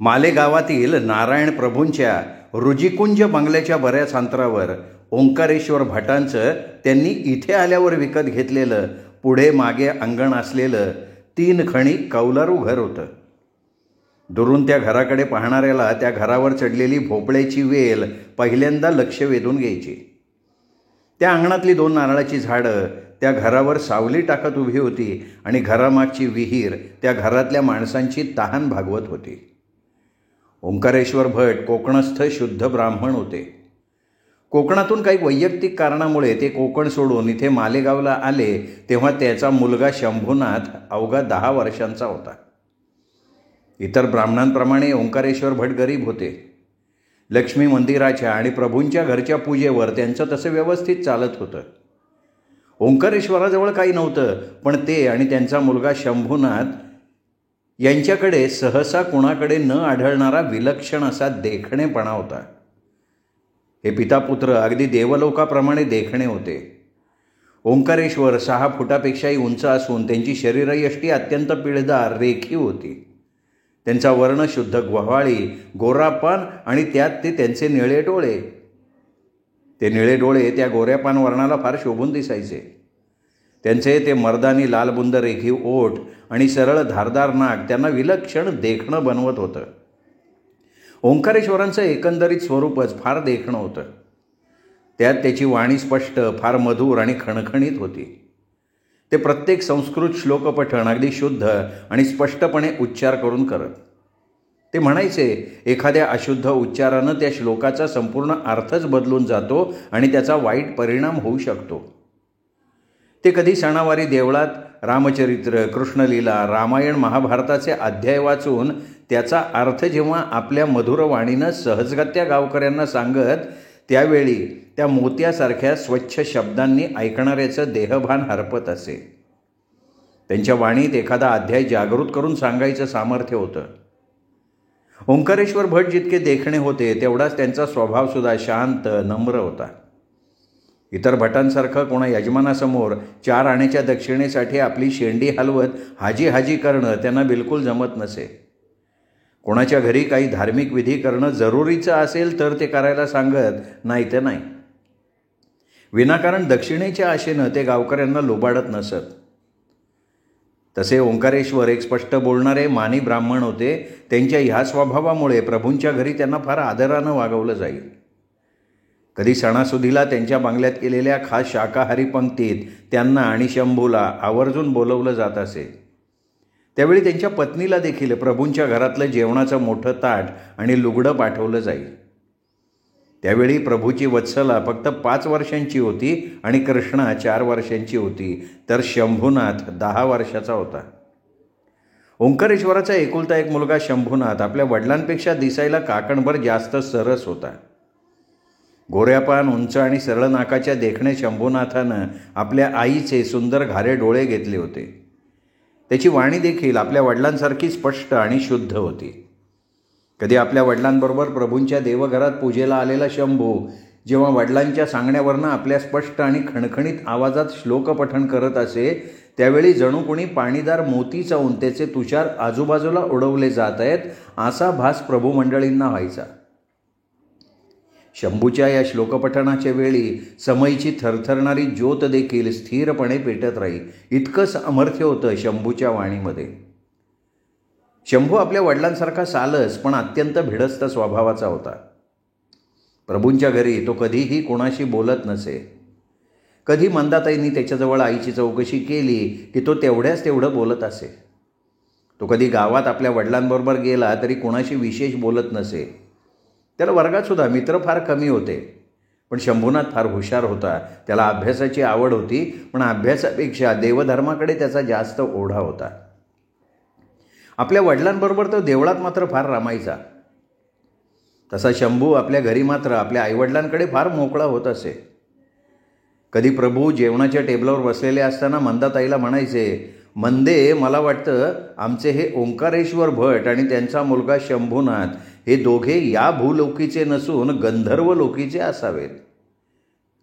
मालेगावातील नारायण प्रभूंच्या रुजिकुंज बंगल्याच्या बऱ्याच अंतरावर ओंकारेश्वर भटांचं त्यांनी इथे आल्यावर विकत घेतलेलं पुढे मागे अंगण असलेलं 3 खणी कौलारू घर होतं. दुरून त्या घराकडे पाहणाऱ्याला त्या घरावर चढलेली भोपळ्याची वेल पहिल्यांदा लक्ष वेधून घ्यायची. त्या अंगणातली 2 नारळाची झाडं त्या घरावर सावली टाकत उभी होती आणि घरामागची विहीर त्या घरातल्या माणसांची तहान भागवत होती. ओंकारेश्वर भट कोकणस्थ शुद्ध ब्राह्मण होते. कोकणातून काही वैयक्तिक कारणामुळे ते कोकण सोडून इथे मालेगावला आले तेव्हा त्याचा मुलगा शंभूनाथ अवघा 10 वर्षांचा होता. इतर ब्राह्मणांप्रमाणे ओंकारेश्वर भट गरीब होते. लक्ष्मी मंदिराच्या आणि प्रभूंच्या घरच्या पूजेवर त्यांचं तसं व्यवस्थित चालत होतं. ओंकारेश्वराजवळ काही नव्हतं, पण ते आणि त्यांचा मुलगा शंभूनाथ यांच्याकडे सहसा कुणाकडे न आढळणारा विलक्षण असा देखणेपणा होता. हे पितापुत्र अगदी देवलोकाप्रमाणे देखणे होते. ओंकारेश्वर 6 फुटापेक्षाही उंच असून त्यांची शरीरयष्टी अत्यंत पिळदार रेखीव होती. त्यांचा वर्ण शुद्ध ग्वाहाळी, गोरापान आणि त्यात ते त्यांचे निळे डोळे. ते निळे डोळे त्या गोऱ्यापान वर्णाला फार शोभून दिसायचे. त्यांचे ते मर्दानी लालबुंद रेखीव ओठ आणि सरळ धारदार नाक त्यांना विलक्षण देखणं बनवत होतं. ओंकारेश्वरांचं एकंदरीत स्वरूपच फार देखणं होतं. त्यात त्याची वाणी स्पष्ट, फार मधुर आणि खणखणीत होती. ते प्रत्येक संस्कृत श्लोकपठण अगदी शुद्ध आणि स्पष्टपणे उच्चार करून करत. ते म्हणायचे, एखाद्या अशुद्ध उच्चारानं त्या श्लोकाचा संपूर्ण अर्थच बदलून जातो आणि त्याचा वाईट परिणाम होऊ शकतो. ते कधी सणावारी देवळात रामचरित्र, कृष्णलीला, रामायण, महाभारताचे अध्याय वाचून त्याचा अर्थ जेव्हा आपल्या मधुर वाणीनं सहजगत्या गावकऱ्यांना सांगत त्यावेळी त्या मोत्यासारख्या स्वच्छ शब्दांनी ऐकणाऱ्याचं देहभान हरपत असे. त्यांच्या वाणीत एखादा अध्याय जागृत करून सांगायचं सामर्थ्य होतं. ओंकारेश्वर भट जितके देखणे होते तेवढाच त्यांचा स्वभावसुद्धा शांत, नम्र होता. इतर भटांसारखं कोणा यजमानासमोर 4 आण्याच्या दक्षिणेसाठी आपली शेंडी हलवत हाजी हाजी करणं त्यांना बिलकुल जमत नसे. कोणाच्या घरी काही धार्मिक विधी करणं जरुरीचं असेल तर ते करायला सांगत, नाही तर नाही. विनाकारण दक्षिणेच्या आशेनं ते गावकऱ्यांना लुबाडत नसत. तसे ओंकारेश्वर एक स्पष्ट बोलणारे मानी ब्राह्मण होते. त्यांच्या ह्या स्वभावामुळे प्रभूंच्या घरी त्यांना फार आदरानं वागवलं जाईल. कधी सणासुदीला त्यांच्या बंगल्यात केलेल्या खास शाकाहारी पंक्तीत त्यांना आणि शंभूला आवर्जून बोलवलं जात असे. त्यावेळी त्यांच्या पत्नीला देखील प्रभूंच्या घरातलं जेवणाचं मोठं ताट आणि लुगडं पाठवलं जाईल. त्यावेळी प्रभूची वत्सला फक्त 5 वर्षांची होती आणि कृष्णा 4 वर्षांची होती, तर शंभूनाथ 10 वर्षाचा होता. ओंकारेश्वराचा एकुलता एक मुलगा शंभूनाथ आपल्या वडिलांपेक्षा दिसायला काकणभर जास्त सरस होता. गोऱ्यापान, उंच आणि सरळ नाकाच्या देखणे शंभूनाथानं आपल्या आईचे सुंदर घारे डोळे घेतले होते. त्याची वाणी देखील आपल्या वडिलांसारखी स्पष्ट आणि शुद्ध होती. कधी आपल्या वडिलांबरोबर प्रभूंच्या देवघरात पूजेला आलेला शंभू जेव्हा वडिलांच्या सांगण्यावरनं आपल्या स्पष्ट आणि खणखणीत आवाजात श्लोकपठण करत असे त्यावेळी जणू कोणी पाणीदार मोती चावून त्याचे तुषार आजूबाजूला उडवले जात आहेत असा भास प्रभू मंडळींना व्हायचा. शंभूच्या या श्लोकपठणाच्या वेळी समईची थरथरणारी ज्योत देखील स्थिरपणे पेटत राही, इतकं सामर्थ्य होतं शंभूच्या वाणीमध्ये. शंभू आपल्या वडिलांसारखा सालस पण अत्यंत भिडस्त स्वभावाचा होता. प्रभूंच्या घरी तो कधीही कोणाशी बोलत नसे. कधी मंदाताईंनी त्याच्याजवळ आईची चौकशी केली की तो तेवढं बोलत असे. तो कधी गावात आपल्या वडिलांबरोबर गेला तरी कोणाशी विशेष बोलत नसे. त्याला वर्गातसुद्धा मित्र फार कमी होते. पण शंभूनाथ फार हुशार होता. त्याला अभ्यासाची आवड होती, पण अभ्यासापेक्षा देवधर्माकडे त्याचा जास्त ओढा होता. आपल्या वडिलांबरोबर तो देवळात मात्र फार रमायचा. तसा शंभू आपल्या घरी मात्र आपल्या आईवडिलांकडे फार मोकळा होत असे. कधी प्रभू जेवणाच्या टेबलावर बसलेले असताना मंदाताईला म्हणायचे, मंदे, मला वाटतं आमचे हे ओंकारेश्वर भट आणि त्यांचा मुलगा शंभूनाथ हे दोघे या भूलोकीचे नसून गंधर्व लोकीचे असावेत,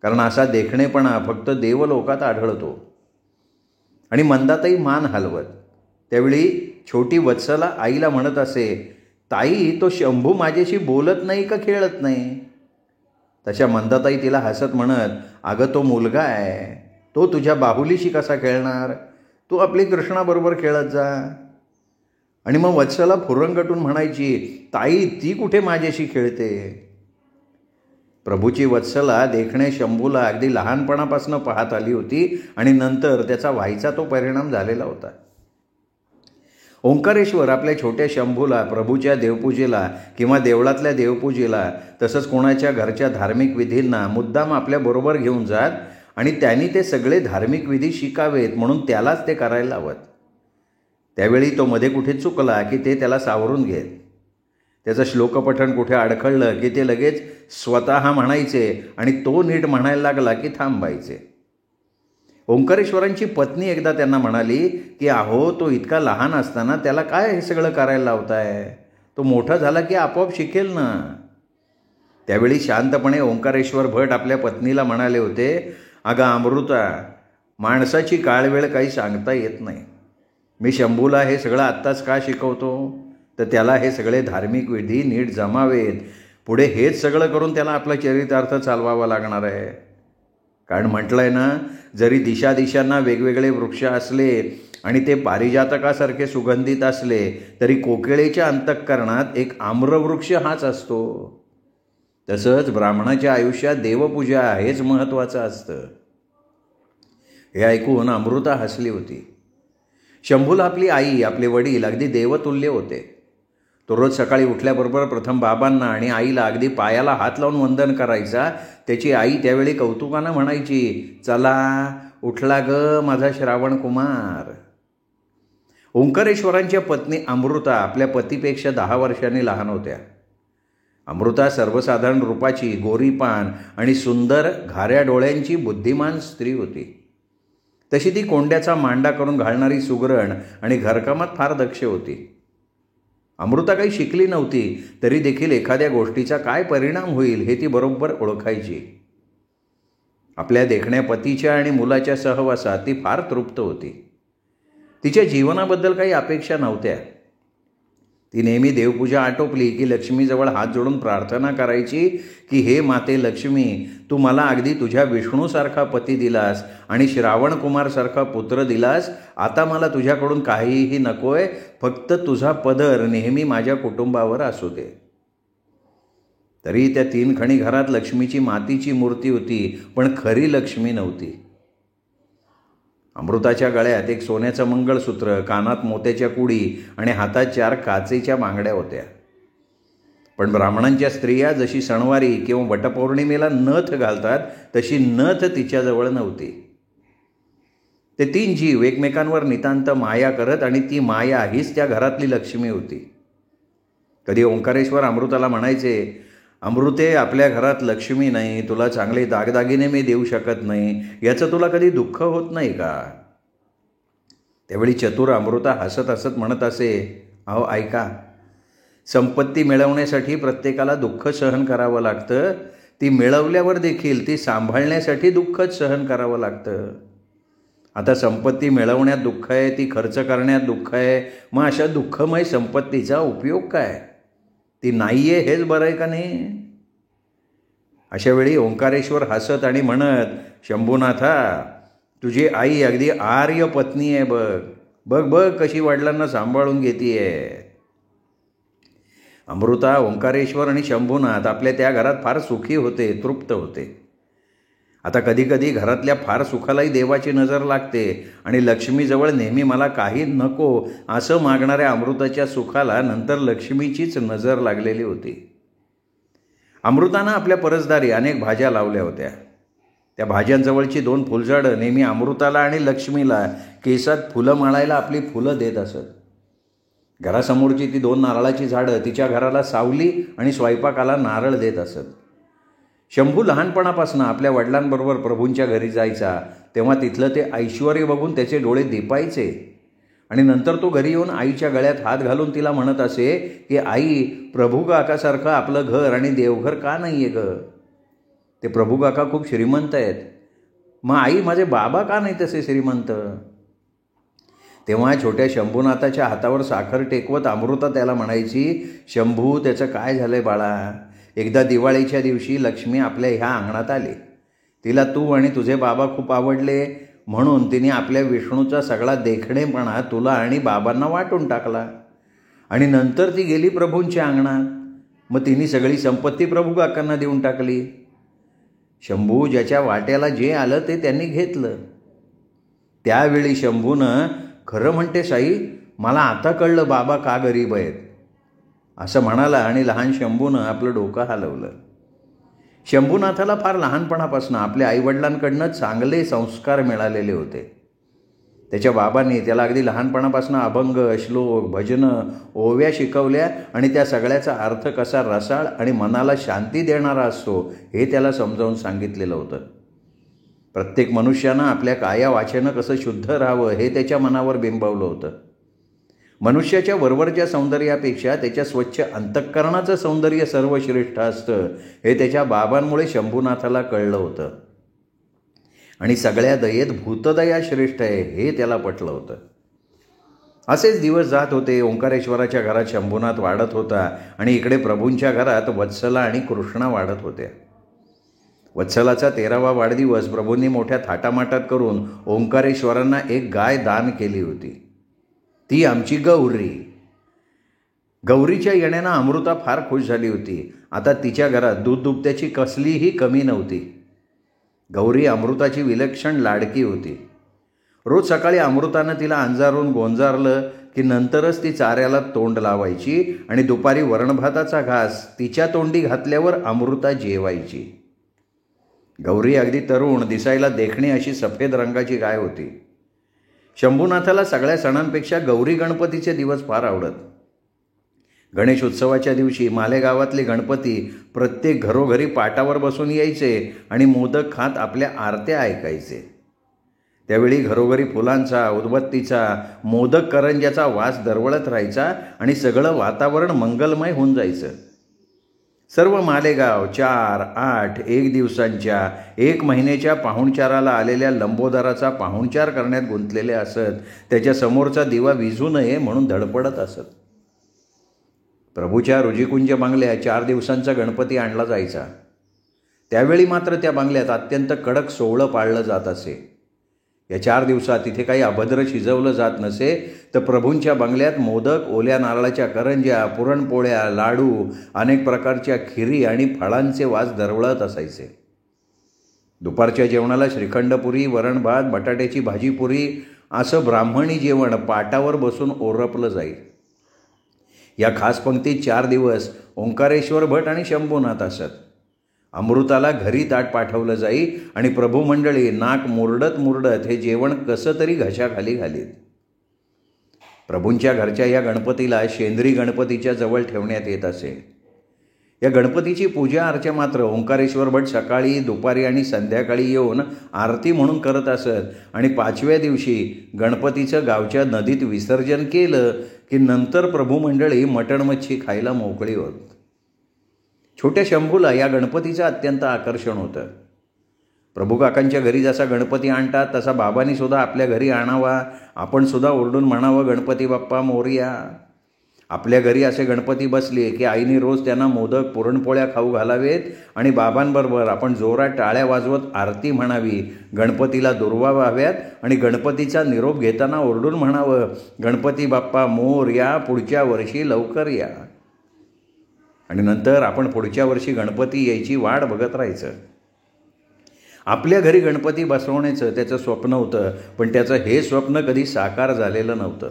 कारण असा देखणेपणा फक्त देवलोकात आढळतो. आणि मंदाताई मान हलवत. त्यावेळी छोटी वत्सला आईला म्हणत असे, ताई, तो शंभू माझ्याशी बोलत नाही का खेळत नाही? तशा मंदाताई तिला हसत म्हणत, अगं तो मुलगा आहे, तो तुझ्या बाहुलीशी कसा खेळणार? तू आपली कृष्णाबरोबर खेळत जा. आणि मग वत्सला फुरंगटून म्हणायची, ताई ती कुठे माझ्याशी खेळते? प्रभूची वत्सला देखणे शंभूला अगदी लहानपणापासून पाहत आली होती आणि नंतर त्याचा व्हायचा तो परिणाम झालेला होता. ओंकारेश्वर आपल्या छोट्या शंभूला प्रभूच्या देवपूजेला किंवा देवळातल्या देवपूजेला तसंच कोणाच्या घरच्या धार्मिक विधींना मुद्दाम आपल्याबरोबर घेऊन जात आणि त्यांनी ते सगळे धार्मिक विधी शिकावेत म्हणून त्यालाच ते करायला लावत. त्यावेळी तो मध्ये कुठे चुकला की ते त्याला सावरून घेत. त्याचं श्लोकपठण कुठे अडखळलं की ते लगेच स्वतः म्हणायचे आणि तो नीट म्हणायला लागला की थांबायचे. ओंकारेश्वरांची पत्नी एकदा त्यांना म्हणाली की अहो, तो इतका लहान असताना त्याला काय हे सगळं करायला लावताय? तो मोठा झाला की आपोआप शिकेल ना. त्यावेळी शांतपणे ओंकारेश्वर भट आपल्या पत्नीला म्हणाले होते, अगं अमृता, माणसाची काळवेळ काही सांगता येत नाही. मी शंभूला हे सगळं आत्ताच का शिकवतो? तर त्याला हे सगळे धार्मिक विधी नीट जमावेत. पुढे हेच सगळं करून त्याला आपला चरितार्थ चालवावा लागणार आहे. कारण म्हटलंय ना, जरी दिशांना वेगवेगळे वृक्ष असले आणि ते पारिजातकासारखे सुगंधित असले तरी कोकिळेच्या अंतःकरणात एक आम्रवृक्ष हाच असतो. तसंच ब्राह्मणाच्या आयुष्यात देवपूजा हेच महत्त्वाचं असतं. हे ऐकून अमृता हसली होती. शंभूला आपली आई, आपले वडील अगदी देवतुल्य होते. तो रोज सकाळी उठल्याबरोबर प्रथम बाबांना आणि आईला अगदी पायाला हात लावून वंदन करायचा. त्याची आई त्यावेळी कौतुकानं म्हणायची, चला उठला ग माझा श्रावण कुमार. ओंकारेश्वरांच्या पत्नी अमृता आपल्या पतीपेक्षा 10 वर्षांनी लहान होत्या. अमृता सर्वसाधारण रूपाची, गोरीपान आणि सुंदर घाऱ्या डोळ्यांची बुद्धिमान स्त्री होती. तशी ती कोंड्याचा मांडा करून घालणारी सुगरण आणि घरकामात फार दक्ष होती. अमृता काही शिकली नव्हती तरी देखील एखाद्या गोष्टीचा काय परिणाम होईल हे ती बरोबर ओळखायची. आपल्या देखण्या पतीच्या आणि मुलाच्या सहवासात ती फार तृप्त होती. तिच्या जीवनाबद्दल काही अपेक्षा नव्हत्या. ती नेहमी देवपूजा आटोपली की लक्ष्मीजवळ हात जोडून प्रार्थना करायची की हे माते लक्ष्मी, तू मला अगदी तुझ्या विष्णूसारखा पती दिलास आणि श्रावणकुमारसारखा पुत्र दिलास. आता मला तुझ्याकडून काहीही नकोय, फक्त तुझा पदर नेहमी माझ्या कुटुंबावर असू दे. तरी त्या 3 खणी घरात लक्ष्मीची मातीची मूर्ती होती, पण खरी लक्ष्मी नव्हती. अमृताच्या गळ्यात एक सोन्याचं मंगळसूत्र, कानात मोत्याच्या कुडी आणि हातात 4 काचेच्या बांगड्या होत्या. पण ब्राह्मणांच्या स्त्रिया जशी सणवारी किंवा वटपौर्णिमेला नथ घालतात तशी नथ तिच्याजवळ नव्हती. ते 3 जीव एकमेकांवर नितांत माया करत आणि ती माया हीच त्या घरातली लक्ष्मी होती. कधी ओंकारेश्वर अमृताला म्हणायचे, अमृते, आपल्या घरात लक्ष्मी नाही, तुला चांगले दागदागिने मी देऊ शकत नाही, याचं तुला कधी दुःख होत नाही का? त्यावेळी चतुर अमृता हसत हसत म्हणत असे, अहो ऐका, संपत्ती मिळवण्यासाठी प्रत्येकाला दुःख सहन करावं लागतं. ती मिळवल्यावर देखील ती सांभाळण्यासाठी दुःखच सहन करावं लागतं. आता संपत्ती मिळवण्यात दुःख आहे, ती खर्च करण्यात दुःख आहे, मग अशा दुःखमय संपत्तीचा उपयोग काय? ती नाही आहे हेच बरं आहे का नाही? अशा वेळी ओंकारेश्वर हसत आणि म्हणत, शंभूनाथा, तुझी आई अगदी आर्य पत्नी आहे बघ. बघ बघ कशी वडिलांना सांभाळून घेतीये. अमृता, ओंकारेश्वर आणि शंभूनाथ आपल्या त्या घरात फार सुखी होते, तृप्त होते. आता कधीकधी घरातल्या फार सुखालाही देवाची नजर लागते आणि लक्ष्मीजवळ नेहमी मला काही नको असं मागणाऱ्या अमृताच्या सुखाला नंतर लक्ष्मीचीच नजर लागलेली होती. अमृतानं आपल्या परसदारी अनेक भाज्या लावल्या होत्या. त्या भाज्यांजवळची 2 फुलझाडं नेहमी अमृताला आणि लक्ष्मीला केसात फुलं माळायला आपली फुलं देत असत. घरासमोरची ती 2 नारळाची झाडं तिच्या घराला सावली आणि स्वयंपाकाला नारळ देत असत. शंभू लहानपणापासून आपल्या वडिलांबरोबर प्रभूंच्या घरी जायचा तेव्हा तिथलं ते ऐश्वर बघून त्याचे डोळे दिपायचे आणि नंतर तो घरी येऊन आईच्या गळ्यात हात घालून तिला म्हणत असे की आई, प्रभू काकासारखं आपलं घर आणि देवघर का नाही आहे ग? ते प्रभू काका खूप श्रीमंत आहेत. मग आई, माझे बाबा का नाही तसे श्रीमंत? तेव्हा छोट्या शंभूनाथाच्या हातावर साखर टेकवत अमृता त्याला म्हणायची, शंभू, त्याचं काय झालंय बाळा? एकदा दिवाळीच्या दिवशी लक्ष्मी आपल्या ह्या अंगणात आली. तिला तू आणि तुझे बाबा खूप आवडले, म्हणून तिने आपल्या विष्णूचा सगळा देखणेपणा तुला आणि बाबांना वाटून टाकला. आणि नंतर ती गेली प्रभूंच्या अंगणात. मग तिने सगळी संपत्ती प्रभू काकांना देऊन टाकली. शंभू, ज्याच्या वाट्याला जे आलं ते त्यांनी घेतलं. त्यावेळी शंभूनं, खरं म्हणते साई, मला आता कळलं बाबा का गरीब आहेत, असं म्हणाला आणि लहान शंभूनं आपलं डोकं हलवलं. शंभूनाथाला फार लहानपणापासून आपल्या आईवडिलांकडनं चांगले संस्कार मिळालेले होते. त्याच्या बाबांनी त्याला अगदी लहानपणापासून अभंग, श्लोक, भजनं, ओव्या शिकवल्या आणि त्या सगळ्याचा अर्थ कसा रसाळ आणि मनाला शांती देणारा असतो हे त्याला समजावून सांगितलेलं होतं. प्रत्येक मनुष्यानं आपल्या काया वाचेनं कसं शुद्ध राहावं हे त्याच्या मनावर बिंबवलं होतं. मनुष्याच्या वरवरच्या सौंदर्यापेक्षा त्याच्या स्वच्छ अंतःकरणाचं सौंदर्य सर्वश्रेष्ठ असतं हे त्याच्या बाबांमुळे शंभूनाथाला कळलं होतं. आणि सगळ्या दयेत भूतदया श्रेष्ठ आहे हे त्याला पटलं होतं. असेच दिवस जात होते. ओंकारेश्वराच्या घरात शंभूनाथ वाढत होता आणि इकडे प्रभूंच्या घरात वत्सला आणि कृष्णा वाढत होत्या. वत्सलाचा 13वा वाढदिवस प्रभूंनी मोठ्या थाटामाटात करून ओंकारेश्वरांना एक गाय दान केली होती. ती आमची गौरी. गौरीच्या येण्यानं अमृता फार खुश झाली होती. आता तिच्या घरात दूध दुभत्याची कसलीही कमी नव्हती. गौरी अमृताची विलक्षण लाडकी होती. रोज सकाळी अमृतानं तिला अंजारून गोंजारलं की नंतरच ती चाऱ्याला तोंड लावायची आणि दुपारी वरणभाताचा घास तिच्या तोंडी घातल्यावर अमृता जेवायची. गौरी अगदी तरुण, दिसायला देखणी अशी सफेद रंगाची गाय होती. शंभूनाथाला सगळ्या सणांपेक्षा गौरी गणपतीचे दिवस फार आवडत. गणेश उत्सवाच्या दिवशी मालेगावातले गणपती प्रत्येक घरोघरी पाटावर बसून यायचे आणि मोदक खात आपल्या आरत्या ऐकायचे. त्यावेळी घरोघरी फुलांचा, उदबत्तीचा, मोदक करंज्याचा वास दरवळत राहायचा आणि सगळं वातावरण मंगलमय होऊन जायचं. सर्व मालेगाव 4, 8, 1 दिवसांच्या, 1 महिन्याच्या पाहुणचाराला आलेल्या लंबोदराचा पाहुणचार करण्यात गुंतलेले असत. त्याच्या समोरचा दिवा विझू नये म्हणून धडपडत असत. प्रभूच्या रुजिकुंज बंगल्यात 4 दिवसांचा गणपती आणला जायचा. त्यावेळी मात्र त्या बंगल्यात अत्यंत कडक सोवळं पाळलं जात असे. या 4 दिवसात तिथे काही अभद्र शिजवलं जात नसे, तर प्रभूंच्या बंगल्यात मोदक, ओल्या नारळाच्या करंज्या, पुरणपोळ्या, लाडू, अनेक प्रकारच्या खिरी आणि फळांचे वास दरवळत असायचे. दुपारच्या जेवणाला श्रीखंडपुरी, वरण भात, बटाट्याची भाजीपुरी असं ब्राह्मणी जेवण पाटावर बसून ओरपलं जाई. या खास पंक्तीत 4 दिवस ओंकारेश्वर भट आणि शंभूनाथ असत. अमृताला घरी ताट पाठवलं जाई आणि प्रभू मंडळी नाक मुरडत मुरडत हे जेवण कसं तरी घशाखाली घालीत. प्रभूंच्या घरच्या या गणपतीला शेंद्री गणपतीच्या जवळ ठेवण्यात येत असे. या गणपतीची पूजा अर्चा मात्र ओंकारेश्वर भट सकाळी, दुपारी आणि संध्याकाळी येऊन आरती म्हणून करत असत आणि 5व्या दिवशी गणपतीचं गावच्या नदीत विसर्जन केलं की नंतर प्रभू मंडळी मटण मच्छी खायला मोकळी होत. छोट्या शंभूला या गणपतीचं अत्यंत आकर्षण होतं. प्रभू काकांच्या घरी जसा गणपती आणतात तसा बाबांनी सुद्धा आपल्या घरी आणावा. आपण सुद्धा ओरडून म्हणावं, गणपती बाप्पा मोरया. आपल्या घरी असे गणपती बसले की आईने रोज त्यांना मोदक, पुरणपोळ्या खाऊ घालावेत आणि बाबांबरोबर आपण जोरात टाळ्या वाजवत आरती म्हणावी, गणपतीला दुर्वा व्हाव्यात आणि गणपतीचा निरोप घेताना ओरडून म्हणावं, गणपती बाप्पा मोरया, पुढच्या वर्षी लवकर या. आणि नंतर आपण पुढच्या वर्षी गणपती यायची वाट बघत राहायचं. आपल्या घरी गणपती बसवण्याचं त्याचं स्वप्न होतं, पण त्याचं हे स्वप्न कधी साकार झालेलं नव्हतं.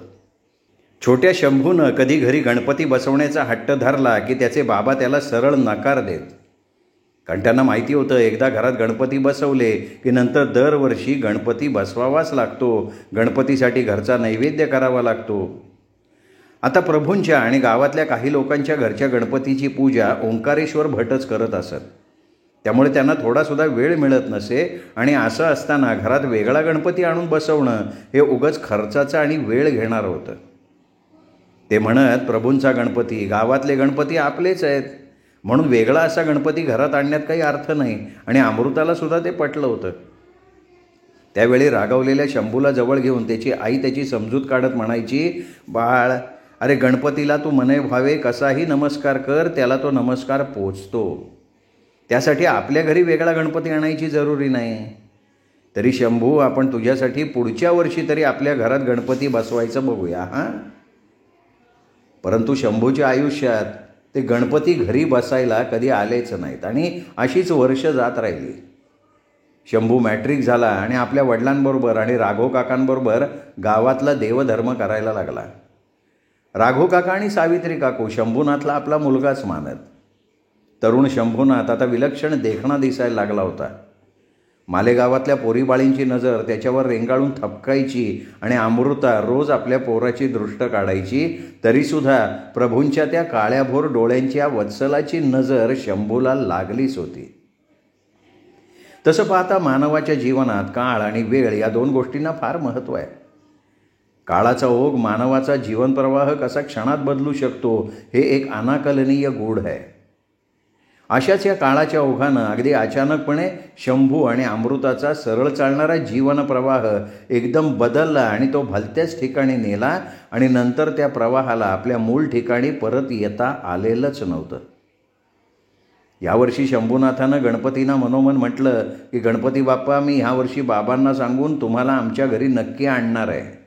छोट्या शंभूनं कधी घरी गणपती बसवण्याचा हट्ट धरला की त्याचे बाबा त्याला सरळ नकार देत. कारण त्यांना माहिती होतं एकदा घरात गणपती बसवले की नंतर दरवर्षी गणपती बसवावाच लागतो, गणपतीसाठी घरचा नैवेद्य करावा लागतो. आता प्रभूंच्या आणि गावातल्या काही लोकांच्या घरच्या गणपतीची पूजा ओंकारेश्वर भटच करत असत. त्यामुळे त्यांना थोडासुद्धा वेळ मिळत नसे आणि असं असताना घरात वेगळा गणपती आणून बसवणं हे उगाच खर्चाचं आणि वेळ घेणारं होतं. ते म्हणत, प्रभूंचा गणपती, गावातले गणपती आपलेच आहेत, म्हणून वेगळा असा गणपती घरात आणण्यात काही अर्थ नाही. आणि अमृताला सुद्धा ते पटलं होतं. त्यावेळी रागावलेल्या शंभूला जवळ घेऊन त्याची आई त्याची समजूत काढत म्हणायची, बाळ, अरे गणपतीला तू मने भावे कसाही नमस्कार कर, त्याला तो नमस्कार पोचतो. त्यासाठी आपल्या घरी वेगळा गणपती आणायची जरुरी नाही. तरी शंभू, आपण तुझ्यासाठी पुढच्या वर्षी तरी आपल्या घरात गणपती बसवायचं बघूया हां. परंतु शंभूच्या आयुष्यात ते गणपती घरी बसायला कधी आलेच नाहीत आणि अशीच वर्ष जात राहिली. शंभू मॅट्रिक झाला आणि आपल्या वडिलांबरोबर आणि राघव काकांबरोबर गावातला देवधर्म करायला लागला. राघव काका आणि सावित्री काकू शंभूनाथला आपला मुलगाच मानत. तरुण शंभूनाथ आता विलक्षण देखणा दिसायला लागला होता. मालेगावातल्या पोरीबाळींची नजर त्याच्यावर रेंगाळून थपकायची आणि अमृता रोज आपल्या पोराची दृष्ट काढायची. तरीसुद्धा प्रभूंच्या त्या काळ्याभोर डोळ्यांच्या वत्सलाची नजर शंभूला लागलीच होती. तसं पाहता मानवाच्या जीवनात काळ आणि वेळ या दोन गोष्टींना फार महत्त्व आहे. काळाचा ओघ मानवाचा जीवनप्रवाह कसा क्षणात बदलू शकतो हे एक अनाकलनीय गूढ आहे. अशाच या काळाच्या ओघानं अगदी अचानकपणे शंभू आणि अमृताचा सरळ चालणारा जीवनप्रवाह एकदम बदलला आणि तो भलत्याच ठिकाणी नेला आणि नंतर त्या प्रवाहाला आपल्या मूळ ठिकाणी परत येता आलेलंच नव्हतं. यावर्षी शंभूनाथानं गणपतींना मनोमन म्हटलं की गणपती बाप्पा, मी ह्यावर्षी बाबांना सांगून तुम्हाला आमच्या घरी नक्की आणणार आहे.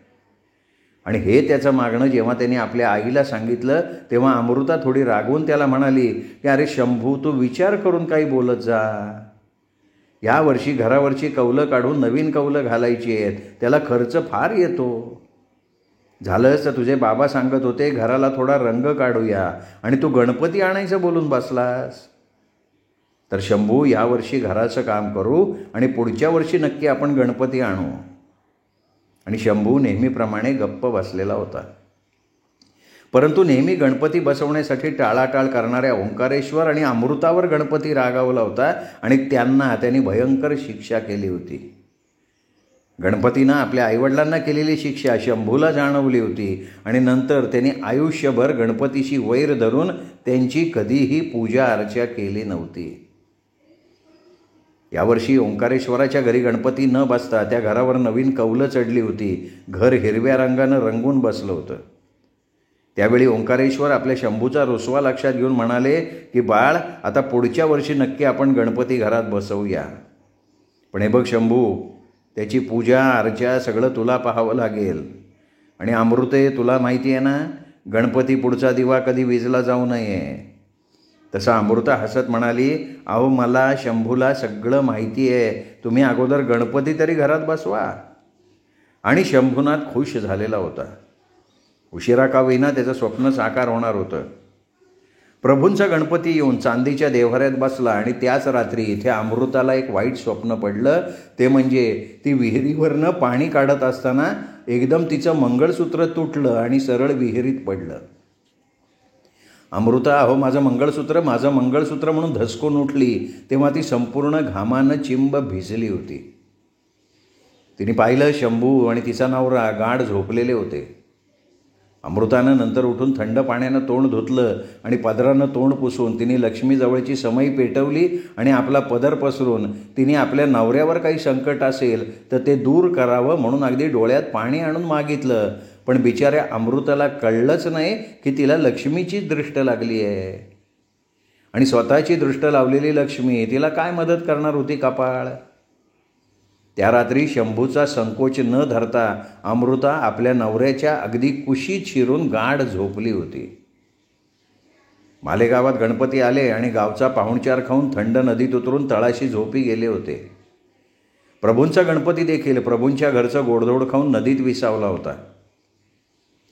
आणि हे त्याचं मागणं जेव्हा त्यांनी आपल्या आईला सांगितलं तेव्हा अमृता थोडी रागवून त्याला म्हणाली की अरे शंभू, तू विचार करून काही बोलत जा. यावर्षी घरावरची कौलं काढून नवीन कौलं घालायची आहेत, त्याला खर्च फार येतो. झालंच तर तुझे बाबा सांगत होते घराला थोडा रंग काढूया आणि तू गणपती आणायचं बोलून बसलास. तर शंभू, यावर्षी घराचं काम करू आणि पुढच्या वर्षी नक्की आपण गणपती आणू. आणि शंभू नेहमीप्रमाणे गप्प बसलेला होता. परंतु नेहमी गणपती बसवण्यासाठी टाळाटाळ करणाऱ्या ओंकारेश्वर आणि अमृतावर गणपती रागावला होता आणि त्यांनी भयंकर शिक्षा केली होती. गणपतीनं आपल्या आईवडिलांना केलेली शिक्षा शंभूला जाणवली होती आणि नंतर त्यांनी आयुष्यभर गणपतीशी वैर धरून त्यांची कधीही पूजा अर्चा केली नव्हती. यावर्षी ओंकारेश्वराच्या घरी गणपती न बसता त्या घरावर नवीन कौलं चढली होती. घर हिरव्या रंगानं रंगून बसलं होतं. त्यावेळी ओंकारेश्वर आपल्या शंभूचा रुसवा लक्षात घेऊन म्हणाले की बाळ, आता पुढच्या वर्षी नक्की आपण गणपती घरात बसवूया. पण हे बघ शंभू, त्याची पूजा अर्चा सगळं तुला पाहावं लागेल. आणि अमृते, तुला माहिती आहे ना, गणपती पुढचा दिवा कधी विजला जाऊ नये. तसा अमृता हसत म्हणाली, अहो मला शंभूला सगळं माहिती आहे, तुम्ही अगोदर गणपती तरी घरात बसवा. आणि शंभूनाथ खुश झालेला होता. उशिरा का होईना त्याचं स्वप्न साकार होणार होतं. प्रभूंचा गणपती येऊन चांदीच्या देव्हाऱ्यात बसला आणि त्याच रात्री इथे अमृताला एक वाईट स्वप्न पडलं. ते म्हणजे ती विहिरीवरनं पाणी काढत असताना एकदम तिचं मंगळसूत्र तुटलं आणि सरळ विहिरीत पडलं. अमृता, अहो माझं मंगळसूत्र म्हणून धसकून उठली तेव्हा ती संपूर्ण घामानं चिंब भिजली होती. तिने पाहिलं शंभू आणि तिचा नवरा गाढ झोपलेले होते. अमृतानं नंतर उठून थंड पाण्यानं तोंड धुतलं आणि पदरानं तोंड पुसून तिने लक्ष्मीजवळची समई पेटवली आणि आपला पदर पसरून तिने आपल्या नवऱ्यावर काही संकट असेल तर ते दूर करावं म्हणून अगदी डोळ्यात पाणी आणून मागितलं. पण बिचाऱ्या अमृताला कळलंच नाही की तिला लक्ष्मीची दृष्ट लागली आहे. आणि स्वतःची दृष्ट लावलेली लक्ष्मी तिला काय मदत करणार होती कपाळ. त्या रात्री शंभूचा संकोच न धरता अमृता आपल्या नवऱ्याच्या अगदी कुशीत शिरून गाढ झोपली होती. मालेगावात गणपती आले आणि गावचा पाहुणचार खाऊन थंड नदीत उतरून तळाशी झोपी गेले होते. प्रभूंचा गणपती देखील प्रभूंच्या घरचं गोडधोड खाऊन नदीत विसावला होता.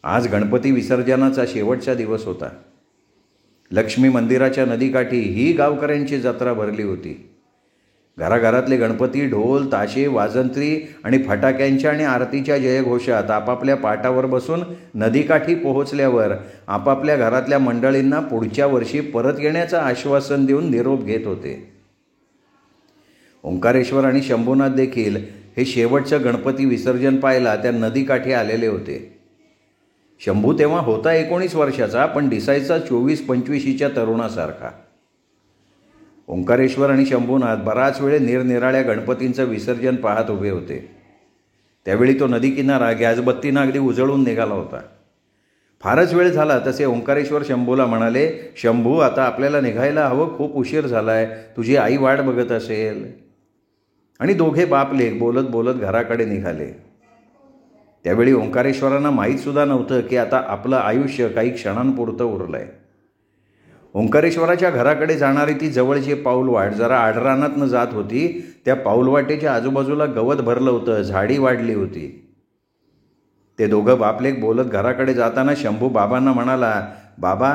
आज गणपती विसर्जनाचा शेवटचा दिवस होता. लक्ष्मी मंदिराच्या नदीकाठी ही गावकऱ्यांची जत्रा भरली होती. घराघरातले गणपती ढोल, ताशे, वाजंत्री आणि फटाक्यांच्या आणि आरतीच्या जयघोषात आपापल्या पाटावर बसून नदीकाठी पोहोचल्यावर आपापल्या घरातल्या मंडळींना पुढच्या वर्षी परत येण्याचं आश्वासन देऊन निरोप घेत होते. ओंकारेश्वर आणि शंभूनाथ देखील हे शेवटचं गणपती विसर्जन पाहायला त्या नदीकाठी आलेले होते. शंभू तेव्हा होता 19 वर्षाचा, पण दिसायचा 24-25च्या तरुणासारखा. ओंकारेश्वर आणि शंभूनाथ बराच वेळ निरनिराळ्या गणपतींचं विसर्जन पाहत उभे होते. त्यावेळी तो नदी किनारा गॅसबत्तीनं अगदी उजळून निघाला होता. फारच वेळ झाला तसे ओंकारेश्वर शंभूला म्हणाले, शंभू आता आपल्याला निघायला हवं, खूप उशीर झालाय, तुझी आई वाट बघत असेल. आणि दोघे बापलेक बोलत बोलत घराकडे निघाले. त्यावेळी ओंकारेश्वरांना माहीतसुद्धा नव्हतं की आता आपलं आयुष्य काही क्षणांपुरतं उरलंय. ओंकारेश्वराच्या घराकडे जाणारी ती जवळची पाऊलवाट जरा आडरानातनं जात होती. त्या पाऊलवाटेच्या आजूबाजूला गवत भरलं होतं, झाडी वाढली होती. ते दोघं बापलेक बोलत घराकडे जाताना शंभू बाबांना म्हणाला, बाबा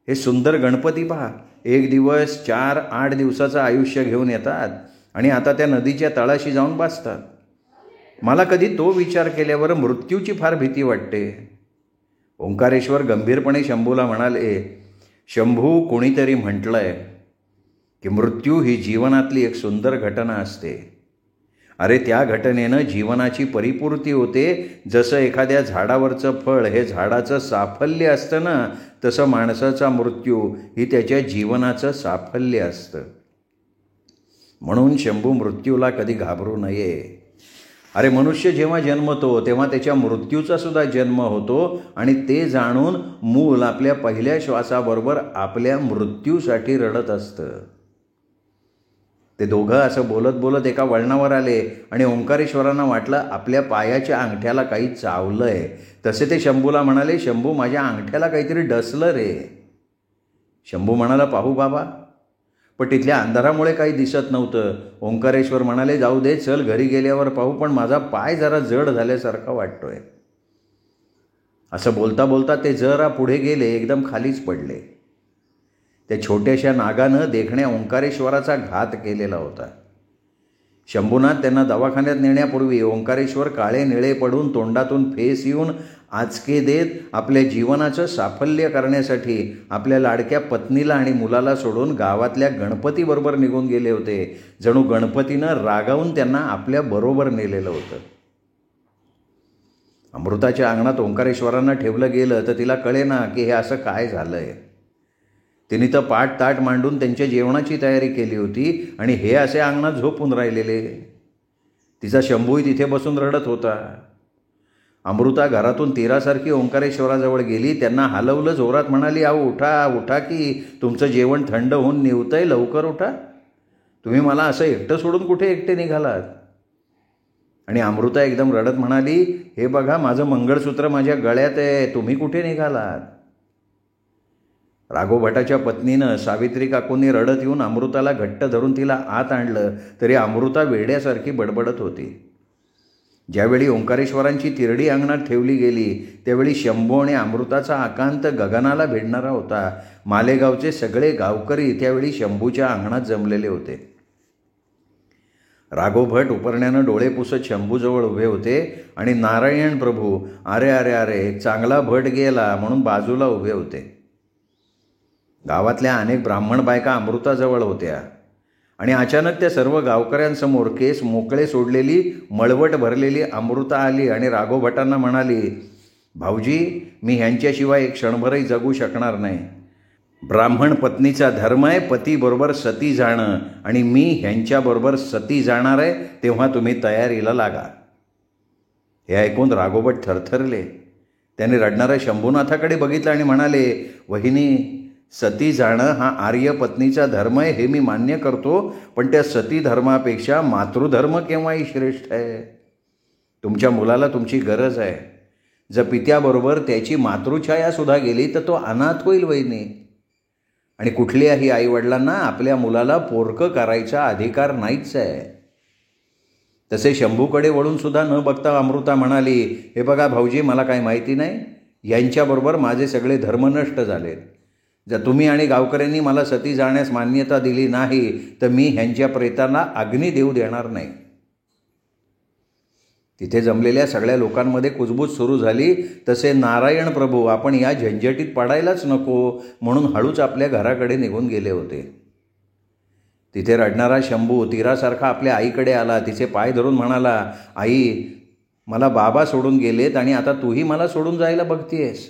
हे सुंदर गणपती पहा, 1 दिवस 4-8 दिवसाचं आयुष्य घेऊन येतात आणि आता त्या नदीच्या तळाशी जाऊन बसतात. मला कधी तो विचार केल्यावर मृत्यूची फार भीती वाटते. ओंकारेश्वर गंभीरपणे शंभूला म्हणाले, शंभू कोणीतरी म्हटलंय की मृत्यू ही जीवनातली एक सुंदर घटना असते. अरे त्या घटनेनं जीवनाची परिपूर्ती होते. जसं एखाद्या झाडावरचं फळ हे झाडाचं साफल्य असतं ना, तसं माणसाचा मृत्यू ही त्याच्या जीवनाचं साफल्य असतं. म्हणून शंभू मृत्यूला कधी घाबरू नये. अरे मनुष्य जेव्हा जन्मतो तेव्हा त्याच्या मृत्यूचा सुद्धा जन्म होतो आणि ते जाणून मूल आपल्या पहिल्या श्वासाबरोबर आपल्या मृत्यूसाठी रडत असतं. ते दोघं असं बोलत बोलत एका वळणावर आले आणि ओंकारेश्वरांना वाटलं आपल्या पायाच्या अंगठ्याला काही चावलंय. तसे ते शंभूला म्हणाले, शंभू माझ्या अंगठ्याला काहीतरी डसलं रे. शंभू म्हणाला, पाहू बाबा. पण तिथल्या अंधारामुळे काही दिसत नव्हतं. ओंकारेश्वर म्हणाले, जाऊ दे, चल घरी गेल्यावर पाहू, पण माझा पाय जरा जड झाल्यासारखा वाटतोय. असं बोलता बोलता ते जरा पुढे गेले, एकदम खालीच पडले. त्या छोट्याशा नागानं देखण्या ओंकारेश्वराचा घात केलेला होता. शंभूनाथ त्यांना दवाखान्यात नेण्यापूर्वी ओंकारेश्वर काळे निळे पडून तोंडातून फेस येऊन आचके देत आपल्या जीवनाचं साफल्य करण्यासाठी आपल्या लाडक्या पत्नीला आणि मुलाला सोडून गावातल्या गणपतीबरोबर निघून गेले होते. जणू गणपतीनं रागावून त्यांना आपल्या बरोबर नेलेलं होतं. अमृताच्या अंगणात ओंकारेश्वरांना ठेवलं गेलं तर तिला कळेना की हे असं काय झालंय. तिने तर पाठ ताट मांडून त्यांच्या जेवणाची तयारी केली होती आणि हे असे अंगणात झोपून राहिलेले. तिचा शंभूही तिथे बसून रडत होता. अमृता घरातून तीरासारखी ओंकारेश्वराजवळ गेली, त्यांना हलवलं, जोरात म्हणाली, अहो उठा उठा की तुमचं जेवण थंड होऊन निवतंय, लवकर उठा. तुम्ही मला असं एकटं सोडून कुठे एकटे निघालात. आणि अमृता एकदम रडत म्हणाली, हे बघा माझं मंगळसूत्र माझ्या गळ्यात आहे, तुम्ही कुठे निघालात. राघोभटाच्या पत्नीनं सावित्री काकूंनी रडत येऊन अमृताला घट्ट धरून तिला आत आणलं तरी अमृता वेड्यासारखी बडबडत होती. ज्यावेळी ओंकारेश्वरांची तिरडी अंगणात ठेवली गेली त्यावेळी शंभू आणि अमृताचा आकांत गगनाला भिडणारा होता. मालेगावचे सगळे गावकरी त्यावेळी शंभूच्या अंगणात जमलेले होते. राघोभट उपरण्यानं डोळे पुसत शंभूजवळ उभे होते आणि नारायण प्रभू अरे अरे अरे चांगला भट गेला म्हणून बाजूला उभे होते. गावातल्या अनेक ब्राह्मण बायका अमृताजवळ होत्या आणि अचानक त्या सर्व गावकऱ्यांसमोर केस मोकळे सोडलेली मळवट भरलेली अमृता आली आणि राघोभटांना म्हणाली, भाऊजी मी ह्यांच्याशिवाय एक क्षणभरही जगू शकणार नाही. ब्राह्मण पत्नीचा धर्म आहे पतीबरोबर सती जाणं आणि मी ह्यांच्याबरोबर सती जाणार आहे, तेव्हा तुम्ही तयारीला लागा. हे ऐकून राघोभट थरथरले. त्याने रडणाऱ्या शंभूनाथाकडे बघितलं आणि म्हणाले, वहिनी सती जाणं हा आर्य पत्नीचा धर्म आहे हे मी मान्य करतो, पण त्या सती धर्मापेक्षा मातृधर्म केव्हाही श्रेष्ठ आहे. तुमच्या मुलाला तुमची गरज आहे. जर पित्याबरोबर त्याची मातृछायासुद्धा गेली तर तो अनाथ होईल वहिनी. आणि कुठल्याही आईवडिलांना आपल्या मुलाला पोरकं करायचा अधिकार नाहीच आहे. तसे शंभूकडे वळूनसुद्धा न बघता अमृता म्हणाली, हे बघा भाऊजी मला काही माहिती नाही, यांच्याबरोबर माझे सगळे धर्म नष्ट झालेत. जर तुम्ही आणि गावकऱ्यांनी मला सती जाण्यास मान्यता दिली नाही तर मी ह्यांच्या प्रेतांना अग्नी देऊ देणार नाही. तिथे जमलेल्या सगळ्या लोकांमध्ये कुजबूज सुरू झाली. तसे नारायण प्रभू आपण या झंझटीत पडायलाच नको म्हणून हळूच आपल्या घराकडे निघून गेले होते. तिथे रडणारा शंभू तीरासारखा आपल्या आईकडे आला. तिचे पाय धरून म्हणाला, आई मला बाबा सोडून गेलेत आणि आता तूही मला सोडून जायला बघतीयस.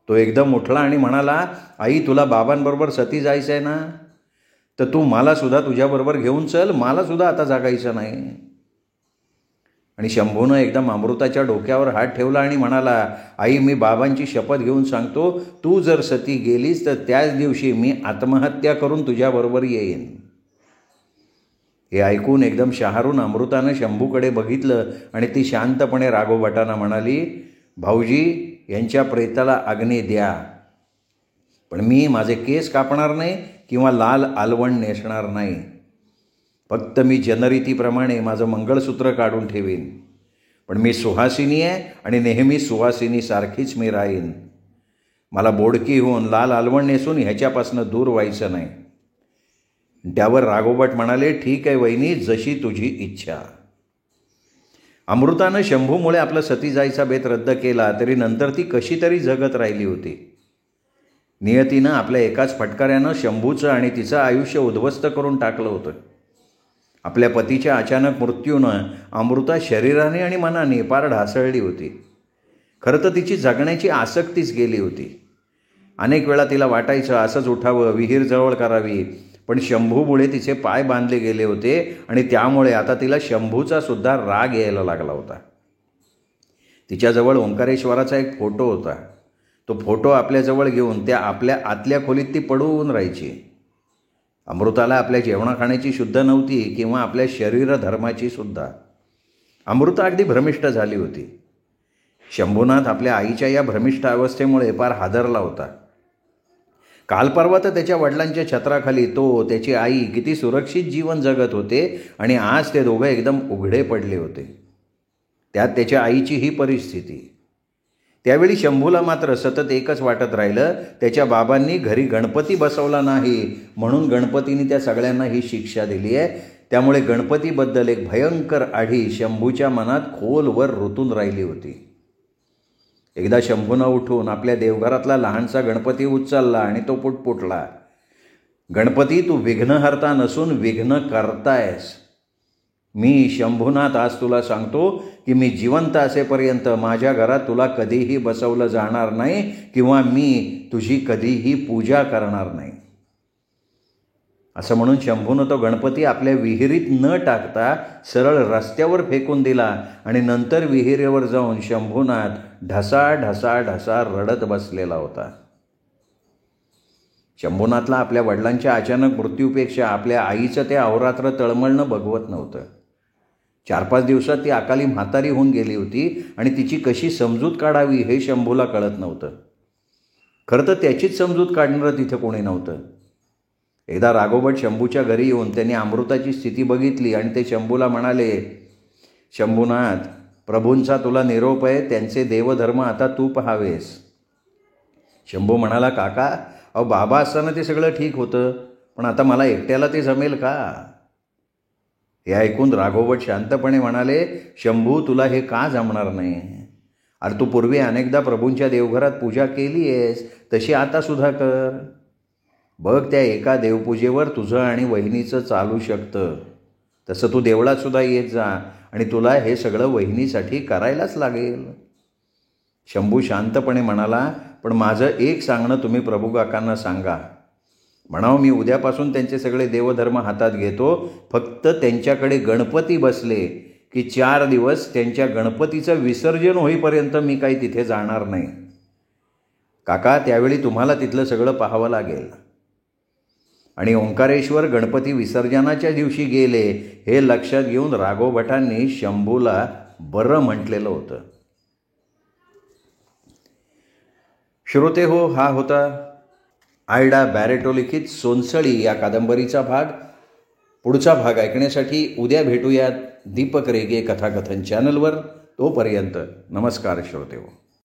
तो एकदम उठला आणि म्हणाला, आई तुला बाबांबरोबर सती जायचं आहे ना, तर तू मला सुद्धा तुझ्याबरोबर घेऊन चल, मला सुद्धा आता जागायचं नाही. आणि शंभूनं एकदम अमृताच्या डोक्यावर हात ठेवला आणि म्हणाला, आई, मी बाबांची शपथ घेऊन सांगतो, तू जर सती गेलीस तर त्याच दिवशी मी आत्महत्या करून तुझ्याबरोबर येईन. हे ऐकून एकदम शहारून अमृतानं शंभूकडे बघितलं आणि ती शांतपणे राघोबटांना म्हणाली, भाऊजी, यांच्या प्रेताला अग्नी द्या, पण मी माझे केस कापणार नाही किंवा लाल आलवण नेसणार नाही. फक्त मी जनरीतीप्रमाणे माझं मंगळसूत्र काढून ठेवीन, पण मी सुहासिनी आहे आणि नेहमी सुहासिनीसारखीच मी राहीन. मला बोडकी होऊन लाल आलवण नेसून ह्याच्यापासून दूर व्हायचं नाही. त्यावर राघोबट म्हणाले, ठीक आहे वहिनी, जशी तुझी इच्छा. अमृतानं शंभूमुळे आपलं सती जायचा बेत रद्द केला, तरी नंतर ती कशी तरी जगत राहिली होती. नियतीनं आपल्या एकाच फटकाऱ्यानं शंभूचं आणि तिचं आयुष्य उद्ध्वस्त करून टाकलं होतं. आपल्या पतीच्या अचानक मृत्यूनं अमृता शरीराने आणि मनाने पार ढासळली होती. खरं तर तिची जगण्याची आसक्तीच गेली होती. अनेक वेळा तिला वाटायचं असंच उठावं, विहीर जवळ करावी, पण शंभूमुळे तिचे पाय बांधले गेले होते आणि त्यामुळे आता तिला शंभूचा सुद्धा राग यायला लागला होता. तिच्याजवळ ओंकारेश्वराचा एक फोटो होता. तो फोटो आपल्याजवळ घेऊन त्या आपल्या आतल्या खोलीत ती पडून राहायची. अमृताला आपल्या जेवणाखाण्याची शुद्ध नव्हती किंवा आपल्या शरीरधर्माची सुद्धा. अमृता अगदी भ्रमिष्ट झाली होती. शंभूनाथ आपल्या आईच्या या भ्रमिष्ठ अवस्थेमुळे फार हादरला होता. काल परवा तर त्याच्या वडिलांच्या छत्राखाली तो, त्याची आई किती सुरक्षित जीवन जगत होते आणि आज ते दोघं एकदम उघडे पडले होते. त्यात त्याच्या आईची ही परिस्थिती. त्यावेळी शंभूला मात्र सतत एकच वाटत राहिलं, त्याच्या बाबांनी घरी गणपती बसवला नाही म्हणून गणपतीने त्या सगळ्यांना ही शिक्षा दिली आहे. त्यामुळे गणपतीबद्दल एक भयंकर आढी शंभूच्या मनात खोलवर रुतून राहिली होती. एकदा शंभूनं उठून आपल्या देवघरातला लहानसा गणपती उचलला आणि तो पुटपुटला, गणपती, तू विघ्नहर्ता नसून विघ्न करतायस. मी शंभूनाथ आज तुला सांगतो की मी जिवंत असेपर्यंत माझ्या घरात तुला कधीही बसवलं जाणार नाही किंवा मी तुझी कधीही पूजा करणार नाही. असं म्हणून शंभूनं तो गणपती आपल्या विहिरीत न टाकता सरळ रस्त्यावर फेकून दिला आणि नंतर विहिरीवर जाऊन शंभूनाथ ढसा ढसा ढसा रडत बसलेला होता. शंभूनाथला आपल्या वडिलांच्या अचानक मृत्यूपेक्षा आपल्या आईचं ते अहोरात्र तळमळणं बघवत नव्हतं. 4-5 दिवसात ती अकाली म्हातारी होऊन गेली होती आणि तिची कशी समजूत काढावी हे शंभूला कळत नव्हतं. खरं तर त्याचीच समजूत काढणारं तिथं कोणी नव्हतं. एकदा राघोबट शंभूच्या घरी येऊन त्यांनी अमृताची स्थिती बघितली आणि ते शंभूला म्हणाले, शंभूनाथ, प्रभूंचा तुला निरोप आहे, त्यांचे देवधर्म आता तू पहावेस. शंभू म्हणाला, काका, अहो बाबा असताना ते सगळं ठीक होतं, पण आता मला एकट्याला ते जमेल का? हे ऐकून राघोबट शांतपणे म्हणाले, शंभू, तुला हे का जमणार नाही? अरे तू पूर्वी अनेकदा प्रभूंच्या देवघरात पूजा केली आहेस, तशी आता सुद्धा कर. बघ, त्या एका देवपूजेवर तुझं आणि वहिनीचं चालू शकतं. तसं तू देवळात सुद्धा येत जा आणि तुला हे सगळं वहिनीसाठी करायलाच लागेल. शंभू शांतपणे म्हणाला, पण माझं एक सांगणं तुम्ही प्रभू काकांना सांगा. म्हणावं, मी उद्यापासून त्यांचे सगळे देवधर्म हातात घेतो. फक्त त्यांच्याकडे गणपती बसले की 4 दिवस त्यांच्या गणपतीचं विसर्जन होईपर्यंत मी काही तिथे जाणार नाही. काका, त्यावेळी तुम्हाला तिथलं सगळं पाहावं लागेल. आणि ओंकारेश्वर गणपती विसर्जनाच्या दिवशी गेले हे लक्षात घेऊन राघोबटांनी शंभूला बरं म्हटलेलं होतं. श्रोते हो, हा होता आयडा बॅरेटो लिखित सोनसळी या कादंबरीचा भाग. पुढचा भाग ऐकण्यासाठी उद्या भेटूयात दीपक रेगे कथाकथन चॅनलवर. तोपर्यंत नमस्कार श्रोते हो.